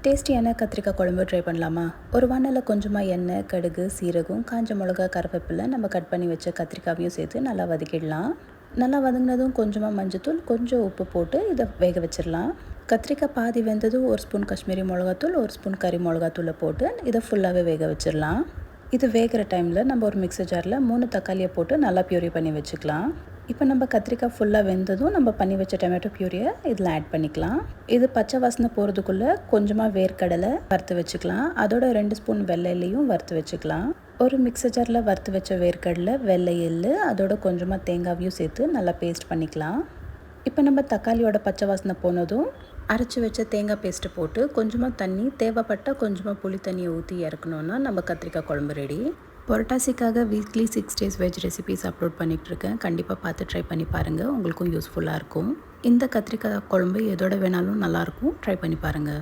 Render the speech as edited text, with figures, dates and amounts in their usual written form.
டேஸ்டியான கத்திரிக்காய் குழம்பு ட்ரை பண்ணலாமா? ஒரு வானலில் கொஞ்சமாக எண்ணெய், கடுகு, சீரகம், காஞ்ச மிளகா, கருவேப்பிலை, நம்ம கட் பண்ணி வச்ச கத்திரிக்காயும் சேர்த்து நல்லா வதக்கிடலாம். நல்லா வதங்கினதும் கொஞ்சமாக மஞ்சத்தூள், கொஞ்சம் உப்பு போட்டு இதை வேக வச்சிடலாம். கத்திரிக்காய் பாதி வெந்ததும் ஒரு ஸ்பூன் காஷ்மீரி மிளகாத்தூள், ஒரு ஸ்பூன் கறி மிளகாத்தூளை போட்டு இதை ஃபுல்லாகவே வேக வச்சிடலாம். இது வேகிற டைமில் நம்ம ஒரு மிக்ஸர் ஜாரில் 3 தக்காளியை போட்டு நல்லா பியூரி பண்ணி வச்சுக்கலாம். இப்போ நம்ம கத்திரிக்காய் ஃபுல்லாக வெந்ததும் நம்ம பண்ணி வச்ச டொமேட்டோ பியூரியை இதில் ஆட் பண்ணிக்கலாம். இது பச்சை வாசனை போகிறதுக்குள்ளே கொஞ்சமாக வேர்க்கடலை வறுத்து வச்சுக்கலாம். அதோட 2 ஸ்பூன் வெள்ளை எள்ளையும் வறுத்து வச்சுக்கலாம். ஒரு மிக்ஸர் ஜாரில் வறுத்து வச்ச வேர்க்கடலை, வெள்ளை எள்ளு, அதோட கொஞ்சமாக தேங்காவையும் சேர்த்து நல்லா பேஸ்ட் பண்ணிக்கலாம். இப்போ நம்ம தக்காளியோட பச்சை வாசனை போனதும் அரைச்சி வச்ச தேங்காய் பேஸ்ட்டு போட்டு கொஞ்சமாக தண்ணி, தேவைப்பட்டால் கொஞ்சமாக புளி தண்ணியை ஊற்றி இறக்கணுன்னா நம்ம கத்திரிக்காய் குழம்பு ரெடி. புரட்டாசிக்காக weekly 6 days veg recipes upload பண்ணிகிட்ருக்கேன். கண்டிப்பாக பார்த்து ட்ரை பண்ணி பாருங்கள். உங்களுக்கும் யூஸ்ஃபுல்லாக இருக்கும். இந்த கத்திரிக்காய் குழம்பு எதோட வேணாலும் நல்லாயிருக்கும். ட்ரை பண்ணி பாருங்கள்.